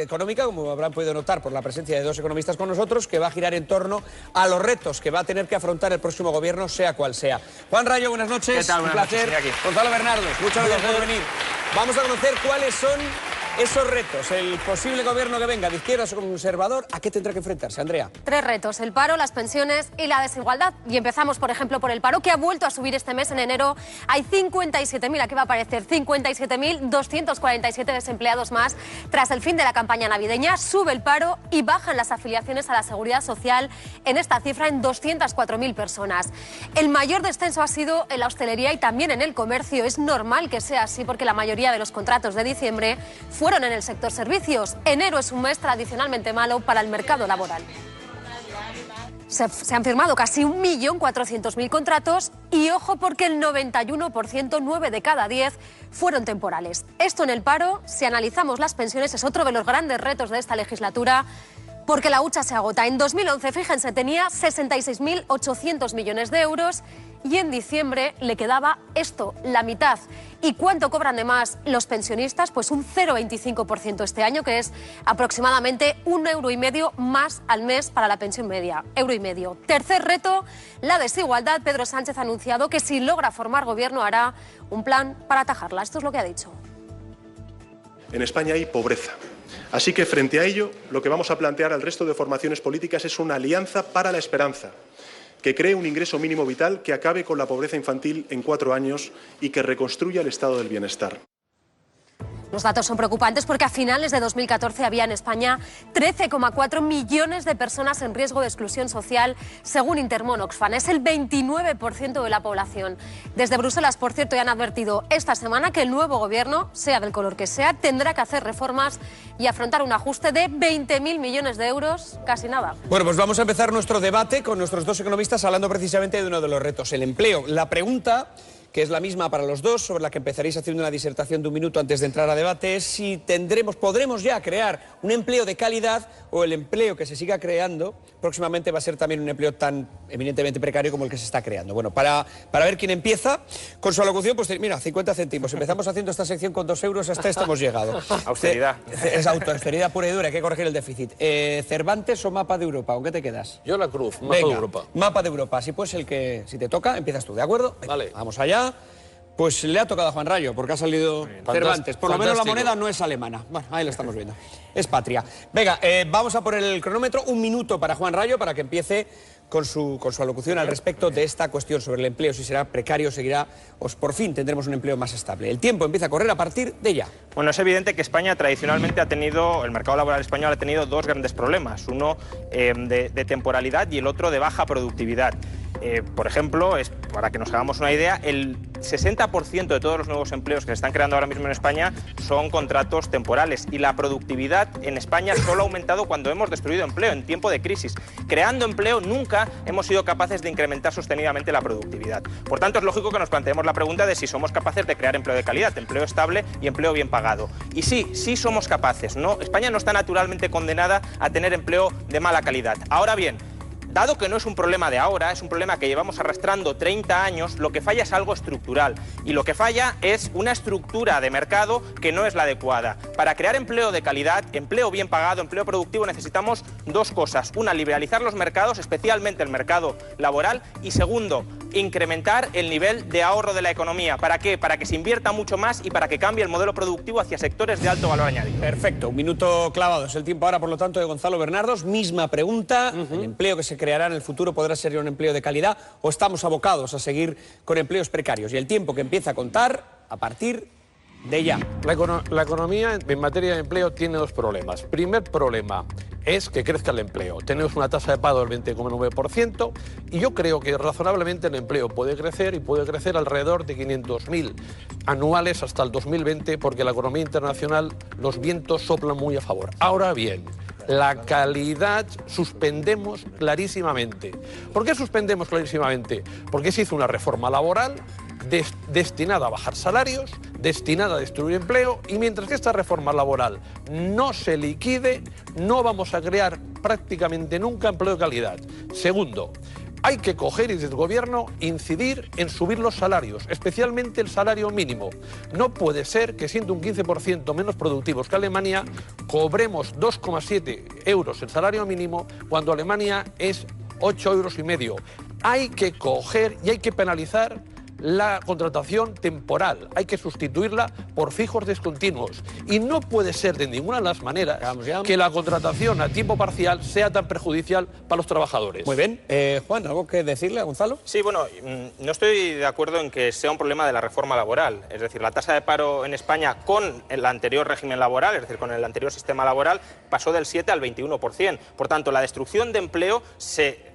económica, como habrán podido notar por la presencia de dos economistas con nosotros, que va a girar en torno a los retos que va a tener que afrontar el próximo gobierno, sea cual sea. Juan Rayo, buenas noches. ¿Qué tal? Un placer. Gonzalo Bernardo, muchas gracias por venir. Vamos a conocer cuáles son esos retos. El posible gobierno que venga, de izquierda o conservador, ¿a qué tendrá que enfrentarse, Andrea? 3 retos: el paro, las pensiones y la desigualdad. Y empezamos, por ejemplo, por el paro, que ha vuelto a subir este mes. En enero hay 57.000, aquí va a aparecer, 57.247 desempleados más. Tras el fin de la campaña navideña, sube el paro y bajan las afiliaciones a la Seguridad Social en esta cifra en 204.000 personas. El mayor descenso ha sido en la hostelería y también en el comercio. Es normal que sea así porque la mayoría de los contratos de diciembre fueron en el sector servicios. Enero es un mes tradicionalmente malo para el mercado laboral. Se han firmado casi 1.400.000 contratos y ojo porque el 91%, 9 de cada 10, fueron temporales. Esto en el paro. Si analizamos las pensiones, es otro de los grandes retos de esta legislatura, porque la hucha se agota. En 2011, fíjense, tenía 66.800 millones de euros y en diciembre le quedaba esto, la mitad. ¿Y cuánto cobran de más los pensionistas? Pues un 0,25% este año, que es aproximadamente 1,5 € más al mes para la pensión media. 1,5 €. Tercer reto, la desigualdad. Pedro Sánchez ha anunciado que si logra formar gobierno hará un plan para atajarla. Esto es lo que ha dicho. En España hay pobreza. Así que frente a ello, lo que vamos a plantear al resto de formaciones políticas es una alianza para la esperanza, que cree un ingreso mínimo vital que acabe con la pobreza infantil en 4 años y que reconstruya el estado del bienestar. Los datos son preocupantes porque a finales de 2014 había en España 13,4 millones de personas en riesgo de exclusión social, según Intermon Oxfam. Es el 29% de la población. Desde Bruselas, por cierto, ya han advertido esta semana que el nuevo gobierno, sea del color que sea, tendrá que hacer reformas y afrontar un ajuste de 20.000 millones de euros, casi nada. Bueno, pues vamos a empezar nuestro debate con nuestros dos economistas hablando precisamente de uno de los retos, el empleo. La pregunta, que es la misma para los dos, sobre la que empezaréis haciendo una disertación de 1 minuto antes de entrar a debate, es si podremos ya crear un empleo de calidad o el empleo que se siga creando próximamente va a ser también un empleo tan eminentemente precario como el que se está creando. Bueno, para ver quién empieza con su alocución, pues mira, 50 céntimos. Empezamos haciendo esta sección con 2 euros, hasta esto hemos llegado. Austeridad. Es austeridad pura y dura, hay que corregir el déficit. ¿Cervantes o mapa de Europa? ¿Con qué te quedas? Yo la cruz, mapa Venga, de Europa. Mapa de Europa, así pues si te toca, empiezas tú, ¿de acuerdo? Vale. Vamos allá. Pues le ha tocado a Juan Rayo, porque ha salido Cervantes. Por lo menos la moneda no es alemana. Bueno, ahí lo estamos viendo. Es patria. Venga, vamos a poner el cronómetro. 1 minuto para Juan Rayo, para que empiece con su alocución al respecto de esta cuestión sobre el empleo, si será precario, seguirá, o por fin tendremos un empleo más estable. El tiempo empieza a correr a partir de ya. Bueno, es evidente que España tradicionalmente el mercado laboral español ha tenido 2 grandes problemas, uno de temporalidad y el otro de baja productividad. Por ejemplo, para que nos hagamos una idea, el 60% de todos los nuevos empleos que se están creando ahora mismo en España son contratos temporales y la productividad en España solo ha aumentado cuando hemos destruido empleo en tiempo de crisis. Creando empleo nunca hemos sido capaces de incrementar sostenidamente la productividad. Por tanto, es lógico que nos planteemos la pregunta de si somos capaces de crear empleo de calidad, empleo estable y empleo bien pagado. Y sí somos capaces, ¿no? España no está naturalmente condenada a tener empleo de mala calidad. Ahora bien, dado que no es un problema de ahora, es un problema que llevamos arrastrando 30 años, lo que falla es algo estructural. Y lo que falla es una estructura de mercado que no es la adecuada. Para crear empleo de calidad, empleo bien pagado, empleo productivo, necesitamos 2 cosas. Una, liberalizar los mercados, especialmente el mercado laboral. Y segundo, incrementar el nivel de ahorro de la economía. ¿Para qué? Para que se invierta mucho más y para que cambie el modelo productivo hacia sectores de alto valor añadido. Perfecto, 1 minuto clavado. Es el tiempo ahora, por lo tanto, de Gonzalo Bernardos. Misma pregunta. El empleo que se creará en el futuro podrá ser un empleo de calidad o estamos abocados a seguir con empleos precarios. Y el tiempo que empieza a contar a partir de ya. La economía en materia de empleo tiene 2 problemas. Primer problema es que crezca el empleo. Tenemos una tasa de paro del 20,9% y yo creo que razonablemente el empleo puede crecer y puede crecer alrededor de 500.000 anuales hasta el 2020 porque la economía internacional, los vientos soplan muy a favor. Ahora bien, la calidad suspendemos clarísimamente. ¿Por qué suspendemos clarísimamente? Porque se hizo una reforma laboral destinada a bajar salarios, destinada a destruir empleo, y mientras que esta reforma laboral no se liquide, no vamos a crear prácticamente nunca empleo de calidad. Segundo, hay que coger y desde el gobierno incidir en subir los salarios, especialmente el salario mínimo. No puede ser que siendo un 15% menos productivos que Alemania, cobremos 2,7 euros el salario mínimo cuando Alemania es 8,5 euros. Hay que coger y hay que penalizar la contratación temporal, hay que sustituirla por fijos discontinuos. Y no puede ser de ninguna de las maneras que la contratación a tiempo parcial sea tan perjudicial para los trabajadores. Muy bien. Juan, ¿algo que decirle a Gonzalo? Sí, bueno, no estoy de acuerdo en que sea un problema de la reforma laboral. Es decir, la tasa de paro en España con el anterior régimen laboral, es decir, con el anterior sistema laboral, pasó del 7 al 21%. Por tanto, la destrucción de empleo,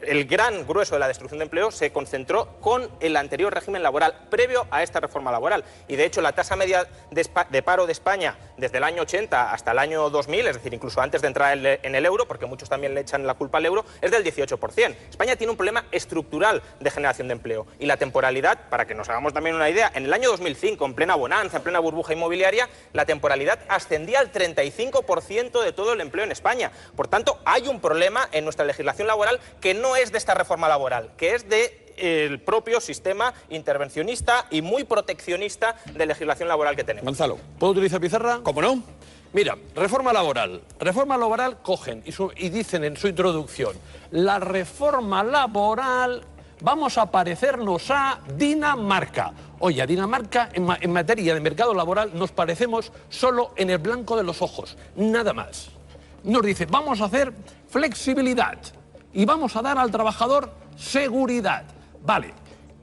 el gran grueso de la destrucción de empleo se concentró con el anterior régimen laboral, previo a esta reforma laboral. Y de hecho la tasa media de paro de España desde el año 80 hasta el año 2000, es decir, incluso antes de entrar en el euro, porque muchos también le echan la culpa al euro, es del 18%. España tiene un problema estructural de generación de empleo. Y la temporalidad, para que nos hagamos también una idea, en el año 2005, en plena bonanza, en plena burbuja inmobiliaria, la temporalidad ascendía al 35% de todo el empleo en España. Por tanto, hay un problema en nuestra legislación laboral que no es de esta reforma laboral, que es de el propio sistema intervencionista y muy proteccionista de legislación laboral que tenemos. Gonzalo. ¿Puedo utilizar pizarra? ¿Cómo no? Mira, reforma laboral. Reforma laboral cogen y dicen en su introducción, la reforma laboral vamos a parecernos a Dinamarca. Oye, a Dinamarca en materia de mercado laboral nos parecemos solo en el blanco de los ojos, nada más. Nos dice, vamos a hacer flexibilidad y vamos a dar al trabajador seguridad. Vale,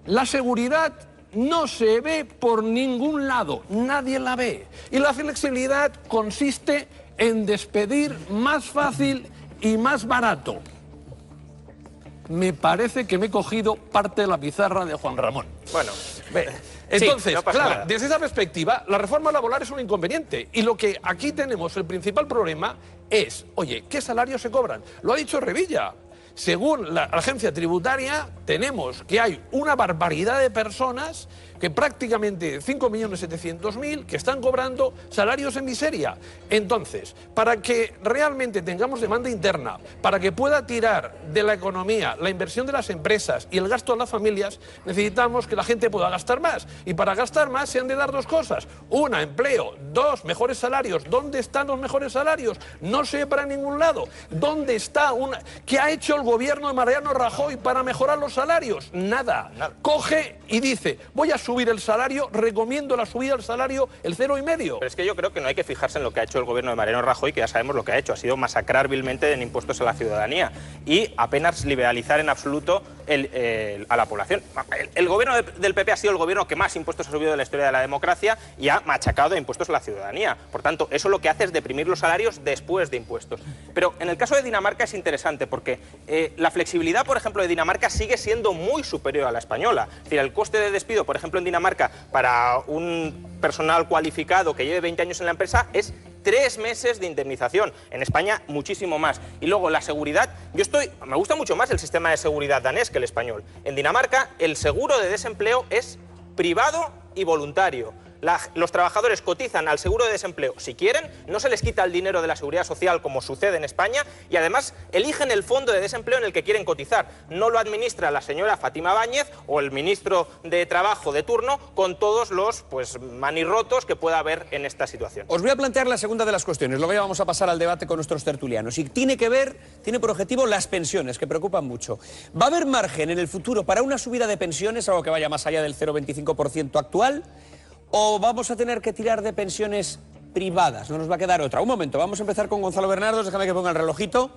la seguridad no se ve por ningún lado, nadie la ve. Y la flexibilidad consiste en despedir más fácil y más barato. Me parece que me he cogido parte de la pizarra de Juan Ramón. Bueno, entonces, sí, no pasa claro, nada. desde esa perspectiva, la reforma laboral es un inconveniente. Y lo que aquí tenemos, el principal problema es, oye, ¿qué salarios se cobran? Lo ha dicho Revilla. Según la agencia tributaria, tenemos que hay una barbaridad de personas, que prácticamente 5.700.000, que están cobrando salarios en miseria. Entonces, para que realmente tengamos demanda interna, para que pueda tirar de la economía la inversión de las empresas y el gasto de las familias, necesitamos que la gente pueda gastar más. Y para gastar más se han de dar dos cosas. Una, empleo. Dos, mejores salarios. ¿Dónde están los mejores salarios? No se ve para ningún lado. ¿Dónde está qué ha hecho el gobierno de Mariano Rajoy para mejorar los salarios? Nada. Coge y dice, voy a subir el salario, recomiendo la subida del salario el 0,5. Pero es que yo creo que no hay que fijarse en lo que ha hecho el gobierno de Mariano Rajoy, que ya sabemos lo que ha hecho, ha sido masacrar vilmente en impuestos a la ciudadanía y apenas liberalizar en absoluto a la población. El gobierno del PP ha sido el gobierno que más impuestos ha subido de la historia de la democracia y ha machacado de impuestos a la ciudadanía. Por tanto, eso lo que hace es deprimir los salarios después de impuestos. Pero en el caso de Dinamarca es interesante porque la flexibilidad, por ejemplo, de Dinamarca sigue siendo muy superior a la española. Es decir, el coste de despido, por ejemplo, en Dinamarca, para un personal cualificado que lleve 20 años en la empresa, es 3 meses de indemnización. En España, muchísimo más. Y luego, la seguridad. Me gusta mucho más el sistema de seguridad danés que el español. En Dinamarca, el seguro de desempleo es privado y voluntario. Los trabajadores cotizan al seguro de desempleo si quieren, no se les quita el dinero de la seguridad social como sucede en España y además eligen el fondo de desempleo en el que quieren cotizar. No lo administra la señora Fátima Báñez o el ministro de Trabajo de turno con todos los manirrotos que pueda haber en esta situación. Os voy a plantear la segunda de las cuestiones, luego ya vamos a pasar al debate con nuestros tertulianos. Y tiene por objetivo las pensiones, que preocupan mucho. ¿Va a haber margen en el futuro para una subida de pensiones, algo que vaya más allá del 0,25% actual? ¿O vamos a tener que tirar de pensiones privadas? No nos va a quedar otra. Un momento, vamos a empezar con Gonzalo Bernardos. Déjame que ponga el relojito.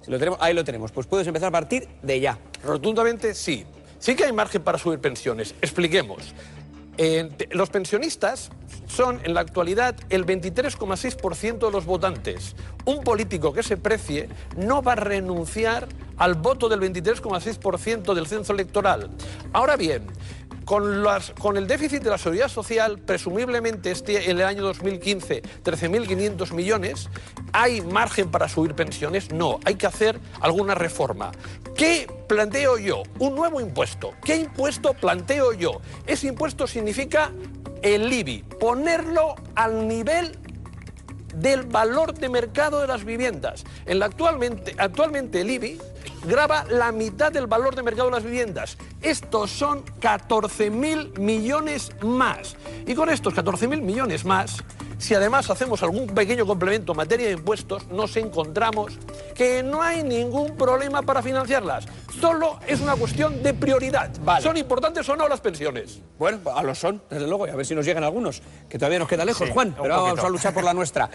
Si lo tenemos, ahí lo tenemos. Pues puedes empezar a partir de ya. Rotundamente sí. Sí que hay margen para subir pensiones. Expliquemos. Los pensionistas son en la actualidad el 23,6% de los votantes. Un político que se precie no va a renunciar al voto del 23,6% del censo electoral. Ahora bien, con el déficit de la seguridad social, presumiblemente en el año 2015, 13.500 millones, ¿hay margen para subir pensiones? No, hay que hacer alguna reforma. ¿Qué planteo yo? Un nuevo impuesto. ¿Qué impuesto planteo yo? Ese impuesto significa el IBI, ponerlo al nivel del valor de mercado de las viviendas. Actualmente el IBI grava la mitad del valor de mercado de las viviendas. Estos son 14.000 millones más. Y con estos 14.000 millones más, si además hacemos algún pequeño complemento en materia de impuestos, nos encontramos que no hay ningún problema para financiarlas. Solo es una cuestión de prioridad. Vale. ¿Son importantes o no las pensiones? Bueno, a lo son, desde luego, y a ver si nos llegan algunos, que todavía nos queda lejos, Sí, Juan, un pero vamos poquito. a luchar por la nuestra.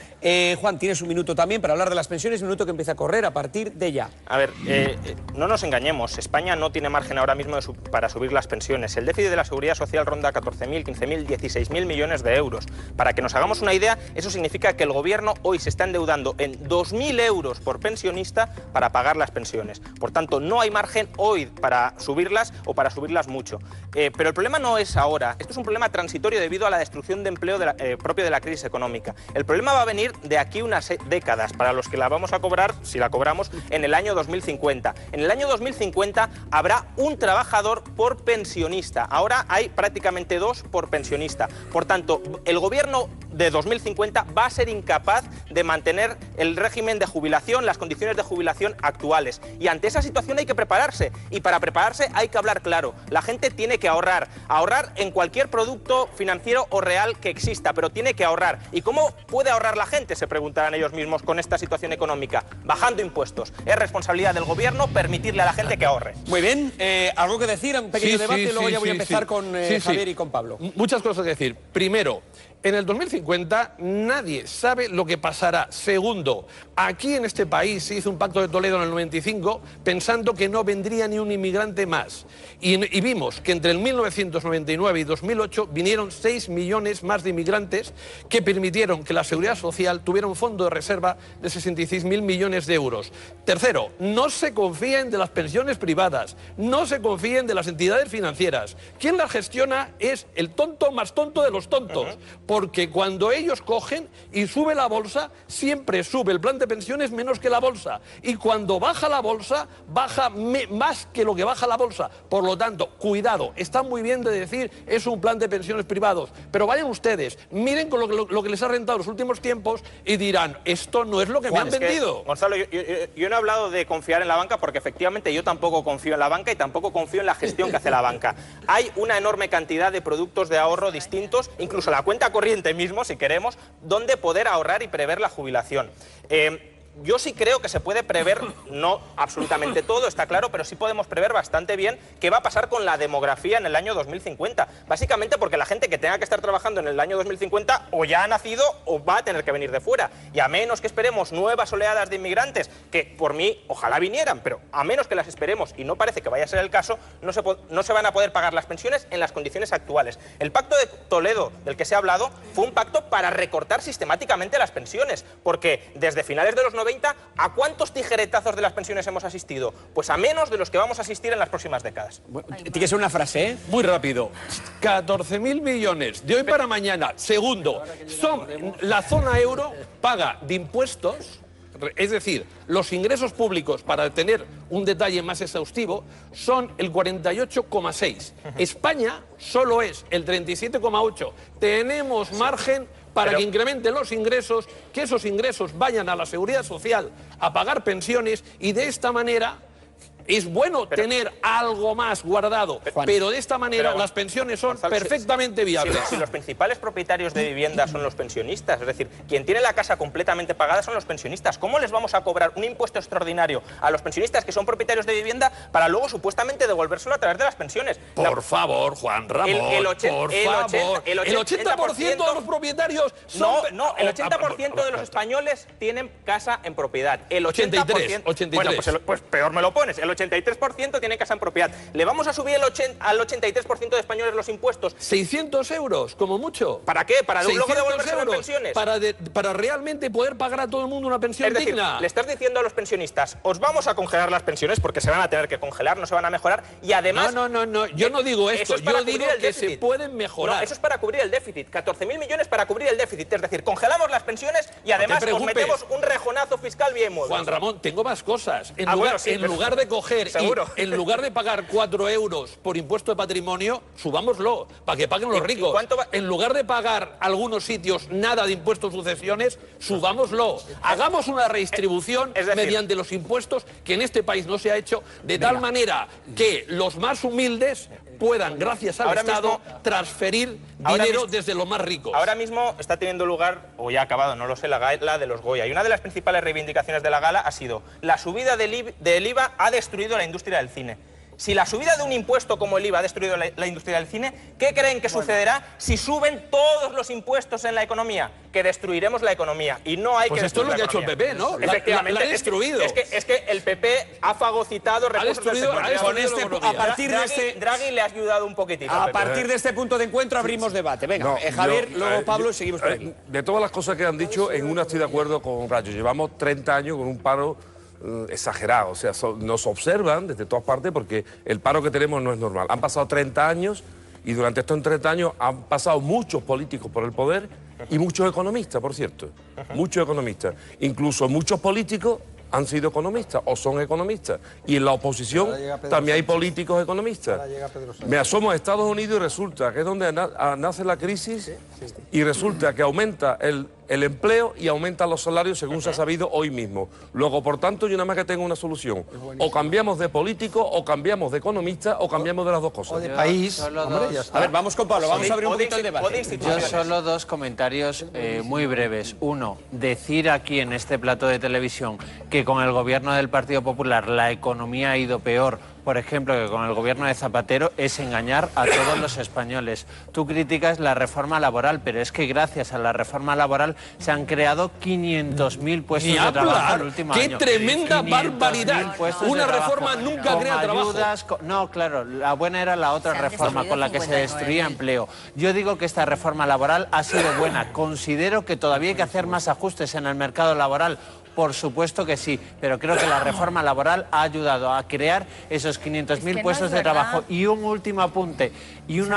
Juan, tienes un minuto también para hablar de las pensiones, un minuto que empieza a correr a partir de ya. A ver, no nos engañemos, España no tiene margen ahora mismo para subir las pensiones. El déficit de la Seguridad Social ronda 14.000, 15.000, 16.000 millones de euros. Para que nos hagamos una idea, eso significa que el gobierno hoy se está endeudando en 2.000 euros por pensionista para pagar las pensiones. Por tanto, no hay margen hoy para subirlas o para subirlas mucho. Pero el problema no es ahora, esto es un problema transitorio debido a la destrucción de empleo propio de la crisis económica. El problema va a venir de aquí unas décadas, para los que la vamos a cobrar, si la cobramos, en el año 2050. En el año 2050 habrá un trabajador por pensionista. Ahora hay prácticamente 2 por pensionista. Por tanto, el gobierno de 2050 va a ser incapaz de mantener el régimen de jubilación, las condiciones de jubilación actuales. Y ante esa situación hay que prepararse. Y para prepararse hay que hablar claro. La gente tiene que ahorrar. Ahorrar en cualquier producto financiero o real que exista, pero tiene que ahorrar. ¿Y cómo puede ahorrar la gente? Se preguntarán ellos mismos con esta situación económica. Bajando impuestos. Es responsabilidad del gobierno permitirle a la gente que ahorre. Muy bien, ¿algo que decir? Un pequeño debate y luego ya voy a empezar con Javier y con Pablo. Muchas cosas que decir. Primero, en el 2050 nadie sabe lo que pasará. Segundo, aquí en este país se hizo un pacto de Toledo en el 95 pensando que no vendría ni un inmigrante más. Y vimos que entre el 1999 y 2008 vinieron 6 millones más de inmigrantes que permitieron que la Seguridad Social tuviera un fondo de reserva de 66.000 millones de euros. Tercero, no se confíen de las pensiones privadas, no se confíen de las entidades financieras. Quien las gestiona es el tonto más tonto de los tontos. Porque cuando ellos cogen y sube la bolsa, siempre sube el plan de pensiones menos que la bolsa. Y cuando baja la bolsa, baja más que lo que baja la bolsa. Por lo tanto, cuidado, está muy bien de decir es un plan de pensiones privados, pero vayan ustedes, miren con lo que les ha rentado los últimos tiempos y dirán, esto no es lo que Juan, me han vendido. Gonzalo, yo no he hablado de confiar en la banca porque efectivamente yo tampoco confío en la banca y tampoco confío en la gestión que hace la banca. Hay una enorme cantidad de productos de ahorro distintos, incluso la cuenta corriente mismo, si queremos, donde poder ahorrar y prever la jubilación. Yo sí creo que se puede prever, no absolutamente todo, está claro, pero sí podemos prever bastante bien qué va a pasar con la demografía en el año 2050. Básicamente porque la gente que tenga que estar trabajando en el año 2050 o ya ha nacido o va a tener que venir de fuera. Y a menos que esperemos nuevas oleadas de inmigrantes, que por mí ojalá vinieran, pero a menos que las esperemos, y no parece que vaya a ser el caso, no se van a poder pagar las pensiones en las condiciones actuales. El pacto de Toledo, del que se ha hablado, fue un pacto para recortar sistemáticamente las pensiones, porque desde finales de los 90, ¿a cuántos tijeretazos de las pensiones hemos asistido? Pues a menos de los que vamos a asistir en las próximas décadas. Bueno, tiene que ser una frase, ¿eh? Muy rápido. 14.000 millones de hoy para mañana. Segundo, la zona euro paga de impuestos, es decir, los ingresos públicos, para tener un detalle más exhaustivo, son el 48,6. España solo es el 37,8. Tenemos margen para que incrementen los ingresos, que esos ingresos vayan a la Seguridad Social a pagar pensiones y de esta manera es bueno tener algo más guardado, pero de esta manera las pensiones son perfectamente viables. Si los principales propietarios de vivienda son los pensionistas, es decir, quien tiene la casa completamente pagada son los pensionistas, ¿cómo les vamos a cobrar un impuesto extraordinario a los pensionistas que son propietarios de vivienda para luego supuestamente devolvérselo a través de las pensiones? Por favor, Juan Ramón, por favor. El 80% de los propietarios son... No, el 80% de los españoles tienen casa en propiedad. El 80%... 83. Bueno, pues peor me lo pones. El 83% tiene casa en propiedad. ¿Le vamos a subir al 83% de españoles los impuestos? 600 euros, como mucho. ¿Para qué? ¿Para luego devolverse las pensiones? Para realmente poder pagar a todo el mundo una pensión digna. Le estás diciendo a los pensionistas, os vamos a congelar las pensiones porque se van a tener que congelar, no se van a mejorar, y además... No, yo no digo esto, yo digo que se pueden mejorar. No, eso es para cubrir el déficit, 14.000 millones para cubrir el déficit, es decir, congelamos las pensiones y además nos metemos un rejonazo fiscal bien modo. Juan Ramón, tengo más cosas. En lugar de coger coger y en lugar de pagar 4 euros por impuesto de patrimonio, subámoslo, para que paguen los ricos. En lugar de pagar algunos sitios nada de impuestos sucesiones, subámoslo. Hagamos una redistribución mediante los impuestos que en este país no se ha hecho, de tal manera que los más humildes puedan, gracias al Estado, transferir dinero desde los más ricos. Ahora mismo está teniendo lugar, o ya ha acabado, no lo sé, la gala de los Goya. Y una de las principales reivindicaciones de la gala ha sido: la subida del IVA ha destruido la industria del cine. Si la subida de un impuesto como el IVA ha destruido la industria del cine, ¿qué creen que sucederá si suben todos los impuestos en la economía? Que destruiremos la economía. Y no hay que destruir la economía. Pues esto es lo que ha hecho el PP, ¿no? Efectivamente. La ha destruido. Es que el PP ha fagocitado recursos del sector. A partir de este... Draghi le ha ayudado un poquitito. A partir de este punto de encuentro abrimos debate. Venga, Javier, luego Pablo y seguimos por aquí. De todas las cosas que han dicho, en una estoy de acuerdo con Rayo. Llevamos 30 años con un paro exagerado, o sea, nos observan desde todas partes porque el paro que tenemos no es normal. Han pasado 30 años y durante estos 30 años han pasado muchos políticos por el poder y muchos economistas, por cierto, muchos economistas. Incluso muchos políticos han sido economistas o son economistas. Y en la oposición también hay políticos economistas. Me asomo a Estados Unidos y resulta que es donde nace la crisis y resulta que aumenta el empleo y aumentan los salarios según se ha sabido hoy mismo. Luego, por tanto, yo nada más que tengo una solución. O cambiamos de político, o cambiamos de economista, o cambiamos de las dos cosas. O de país. Hombre, ya está. A ver, vamos con Pablo, vamos a abrir un poquito el debate. Yo solo dos comentarios muy breves. Uno, decir aquí en este plato de televisión que con el gobierno del Partido Popular la economía ha ido peor, por ejemplo, que con el gobierno de Zapatero, es engañar a todos los españoles. Tú criticas la reforma laboral, pero es que gracias a la reforma laboral se han creado 500.000 puestos de trabajo el último año. ¡Qué tremenda barbaridad! Una reforma nunca crea trabajo. No, claro, la buena era la otra reforma con la que se destruía empleo. Yo digo que esta reforma laboral ha sido buena. Considero que todavía hay que hacer más ajustes en el mercado laboral. Por supuesto que sí, pero creo que la reforma laboral ha ayudado a crear esos 500.000 puestos de trabajo. Y un último apunte y un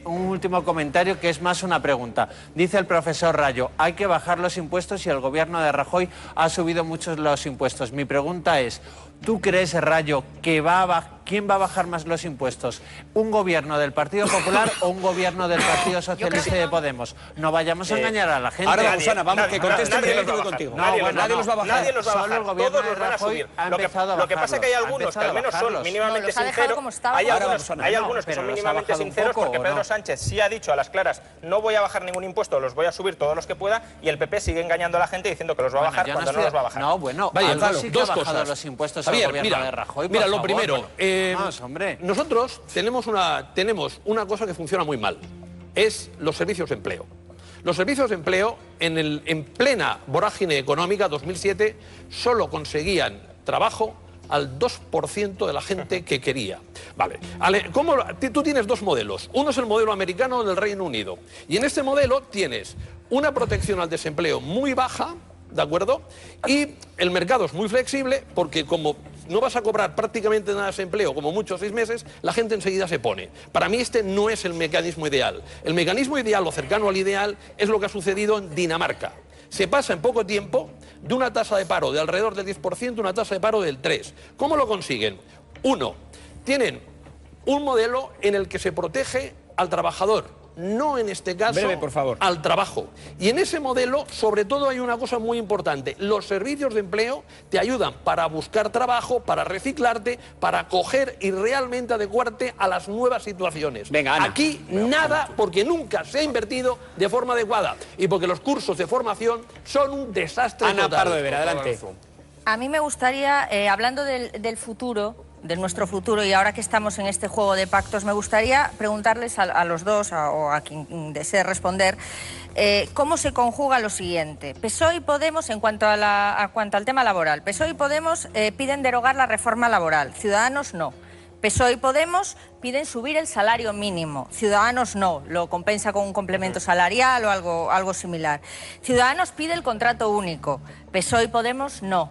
último comentario que es más una pregunta. Dice el profesor Rayo, hay que bajar los impuestos y el gobierno de Rajoy ha subido muchos los impuestos. Mi pregunta es, ¿tú crees, Rayo, que quién va a bajar más los impuestos? ¿Un gobierno del Partido Popular o un gobierno del Partido Socialista y de Podemos? No vayamos a engañar a la gente. Ahora, Susana, vamos, que conteste contigo. Nadie los va a bajar. Nadie los va a bajar. Solo el gobierno de Rajoy ha empezado a bajarlos. Lo que pasa es que hay algunos que al menos son mínimamente sinceros. Hay algunos que son mínimamente sinceros porque Pedro Sánchez sí ha dicho a las claras, no voy a bajar ningún impuesto, los voy a subir todos los que pueda, y el PP sigue engañando a la gente diciendo que los va a bajar cuando no los va a bajar. No, bueno, sí que ha bajado los impuestos al gobierno de Rajoy. Mira, lo primero, nosotros tenemos una cosa que funciona muy mal, es los servicios de empleo. Los servicios de empleo, en plena vorágine económica, 2007, solo conseguían trabajo al 2% de la gente que quería. Vale. Tú tienes dos modelos. Uno es el modelo americano del Reino Unido. Y en este modelo tienes una protección al desempleo muy baja, ¿de acuerdo? Y el mercado es muy flexible porque como no vas a cobrar prácticamente nada de desempleo, como mucho 6 meses, la gente enseguida se pone. Para mí este no es el mecanismo ideal. El mecanismo ideal o cercano al ideal es lo que ha sucedido en Dinamarca. Se pasa en poco tiempo de una tasa de paro de alrededor del 10% a una tasa de paro del 3%. ¿Cómo lo consiguen? Uno, tienen un modelo en el que se protege al trabajador, no en este caso por favor, al trabajo. Y en ese modelo, sobre todo, hay una cosa muy importante. Los servicios de empleo te ayudan para buscar trabajo, para reciclarte, para coger y realmente adecuarte a las nuevas situaciones. Venga, Ana. Aquí nada, porque nunca se ha invertido de forma adecuada y porque los cursos de formación son un desastre Ana total. Pardo de Vera, adelante. A mí me gustaría, hablando del futuro, de nuestro futuro, y ahora que estamos en este juego de pactos, me gustaría preguntarles a los dos, o a quien desee responder, cómo se conjuga lo siguiente. PSOE y Podemos, en cuanto al tema laboral, PSOE y Podemos piden derogar la reforma laboral, Ciudadanos no. PSOE y Podemos piden subir el salario mínimo, Ciudadanos no, lo compensa con un complemento salarial o algo similar. Ciudadanos pide el contrato único, PSOE y Podemos no.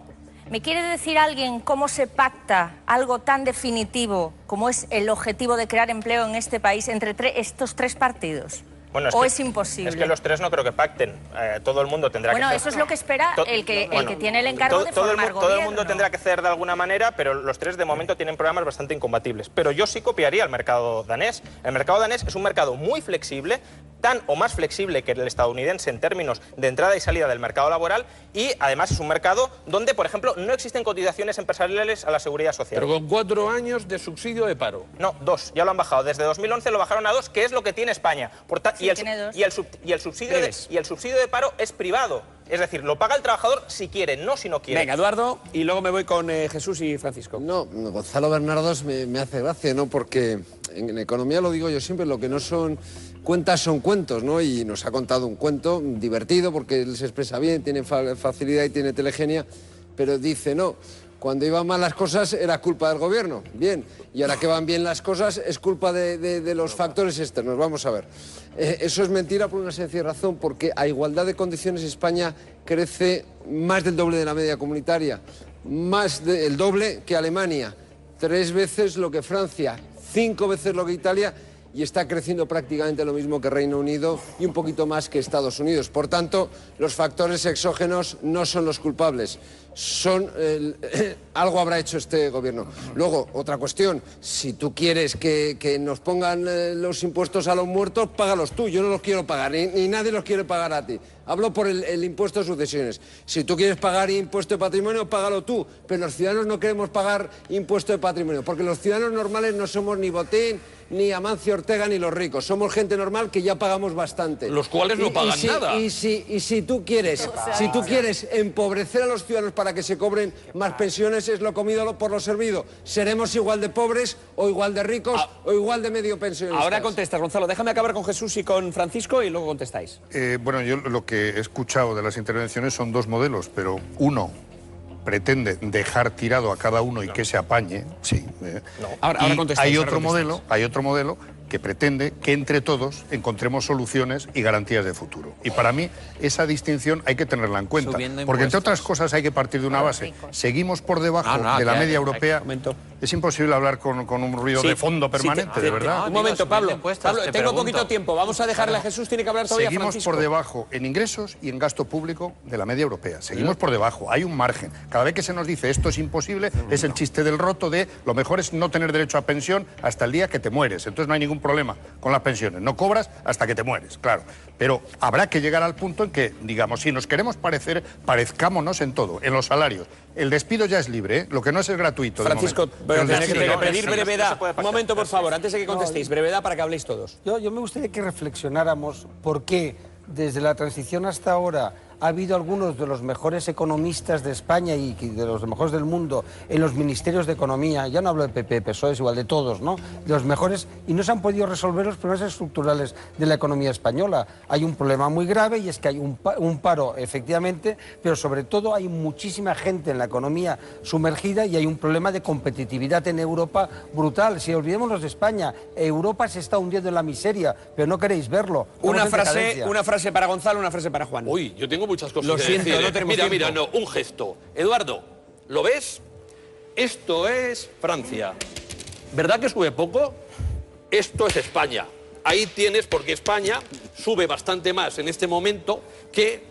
¿Me quiere decir alguien cómo se pacta algo tan definitivo como es el objetivo de crear empleo en este país entre estos tres partidos? Bueno, ¿O es imposible? Es que los tres no creo que pacten. Todo el mundo tendrá que... Bueno, eso es lo que espera el que tiene el encargo de formar gobierno. Todo el mundo tendrá que ceder de alguna manera, pero los tres de momento tienen programas bastante incompatibles. Pero yo sí copiaría el mercado danés. El mercado danés es un mercado muy flexible, tan o más flexible que el estadounidense en términos de entrada y salida del mercado laboral, y además es un mercado donde, por ejemplo, no existen cotizaciones empresariales a la seguridad social. Pero con 4 años de subsidio de paro. No, 2, ya lo han bajado. Desde 2011 lo bajaron a 2, que es lo que tiene España. Sí, tiene 2. Y el subsidio de paro es privado. Es decir, lo paga el trabajador si quiere, no si no quiere. Venga, Eduardo, y luego me voy con Jesús y Francisco. No, Gonzalo Bernardos me hace gracia, ¿no? Porque en economía lo digo yo siempre, lo que no son cuentas son cuentos, ¿no? Y nos ha contado un cuento divertido porque él se expresa bien, tiene facilidad y tiene telegenia, pero dice, no, cuando iban mal las cosas era culpa del gobierno. Bien, y ahora que van bien las cosas es culpa de los factores externos. Vamos a ver. Eso es mentira por una sencilla razón, porque a igualdad de condiciones España crece más del doble de la media comunitaria, más del doble que Alemania, 3 veces lo que Francia, 5 veces lo que Italia, y está creciendo prácticamente lo mismo que Reino Unido y un poquito más que Estados Unidos. Por tanto, los factores exógenos no son los culpables. Algo habrá hecho este gobierno. Luego, otra cuestión, si tú quieres que nos pongan los impuestos a los muertos, págalos tú. Yo no los quiero pagar, ni nadie los quiere pagar a ti. Hablo por el impuesto de sucesiones. Si tú quieres pagar impuesto de patrimonio, págalo tú. Pero los ciudadanos no queremos pagar impuesto de patrimonio, porque los ciudadanos normales no somos ni Botín, ni Amancio Ortega, ni los ricos. Somos gente normal que ya pagamos bastante. Los cuales no pagan nada. Y si tú quieres empobrecer a los ciudadanos para que se cobren más pensiones, es lo comido por lo servido. Seremos igual de pobres, o igual de ricos, o igual de medio pensionistas. Ahora contestas, Gonzalo. Déjame acabar con Jesús y con Francisco y luego contestáis. Bueno, yo lo que he escuchado de las intervenciones son 2 modelos, pero uno pretende dejar tirado a cada uno y que se apañe, sí. No. Ahora contestáis. Hay otro modelo que pretende que entre todos encontremos soluciones y garantías de futuro. Y para mí esa distinción hay que tenerla en cuenta, porque entre otras cosas hay que partir de una base. Seguimos por debajo de la media europea. Es imposible hablar con un ruido de fondo permanente, de verdad. Un momento, Pablo, tengo poquito tiempo. Vamos a dejarle a Jesús, tiene que hablar todavía Francisco. Seguimos por debajo en ingresos y en gasto público de la media europea. Seguimos por debajo, hay un margen. Cada vez que se nos dice esto es imposible, es el chiste del roto de lo mejor es no tener derecho a pensión hasta el día que te mueres. Entonces no hay ningún problema con las pensiones. No cobras hasta que te mueres, claro. Pero habrá que llegar al punto en que, digamos, si nos queremos parecer, parezcámonos en todo, en los salarios. El despido ya es libre, ¿eh? Lo que no es gratuito. Francisco, pero tenés que pedir brevedad. Un momento, por favor, antes de que contestéis, brevedad para que habléis todos. Yo me gustaría que reflexionáramos por qué desde la transición hasta ahora ha habido algunos de los mejores economistas de España y de los mejores del mundo en los ministerios de Economía, ya no hablo de PP, PSOE, es igual de todos, ¿no? De los mejores, y no se han podido resolver los problemas estructurales de la economía española. Hay un problema muy grave y es que hay un paro, efectivamente, pero sobre todo hay muchísima gente en la economía sumergida y hay un problema de competitividad en Europa brutal. Si olvidémonos de España, Europa se está hundiendo en la miseria, pero no queréis verlo. Una frase para Gonzalo, una frase para Juan. Uy, yo tengo muchas cosas Lo que siento, decir. no tenemos Mira, un gesto. Eduardo, ¿lo ves? Esto es Francia. ¿Verdad que sube poco? Esto es España. Ahí tienes, porque España sube bastante más en este momento que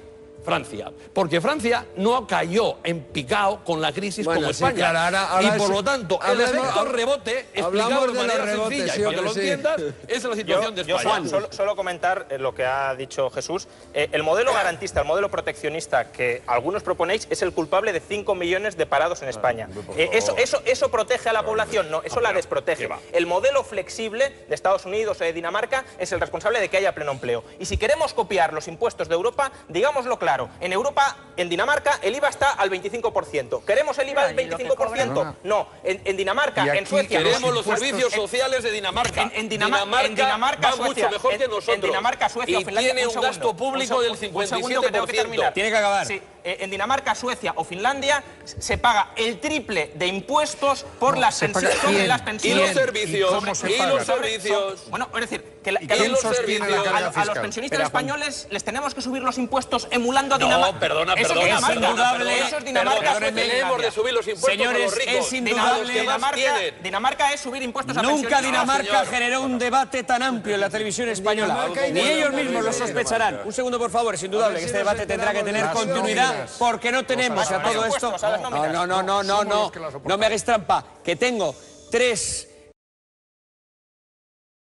Francia. Porque Francia no cayó en picado con la crisis como España. Sí, claro, ahora y por lo tanto, el efecto rebote, explicado de manera sencilla y para que lo entiendas, es la situación de España. Juan, solo comentar lo que ha dicho Jesús. El modelo garantista, el modelo proteccionista que algunos proponéis es el culpable de 5 millones de parados en España. ¿Eso protege a la población? No, eso la desprotege. El modelo flexible de Estados Unidos o de Dinamarca es el responsable de que haya pleno empleo. Y si queremos copiar los impuestos de Europa, digámoslo claro. En Europa, en Dinamarca, el IVA está al 25%. ¿Queremos el IVA al 25%? No. En Dinamarca, en Suecia... Queremos los servicios sociales de Dinamarca. En Dinamarca, va mucho mejor que nosotros. En Dinamarca, Suecia o Finlandia... Y tiene un gasto público del 57%. Tiene que acabar. Sí. En Dinamarca, Suecia o Finlandia se paga el triple de impuestos por las pensiones. Y los servicios. Bueno, es decir, ¿Quién sostiene la carga a los fiscal? pensionistas españoles les tenemos que subir los impuestos emulando a Dinamarca. No, perdona. Eso es Dinamarca. Tenemos de subir los impuestos a los ricos. Es indudable. Dinamarca es subir impuestos a Nunca Dinamarca generó un debate tan amplio en la televisión española. Ni ellos mismos lo sospecharán. Un segundo, por favor. Es indudable que este debate tendrá que tener continuidad porque no tenemos a todo esto... No me hagáis trampa. Que tengo 3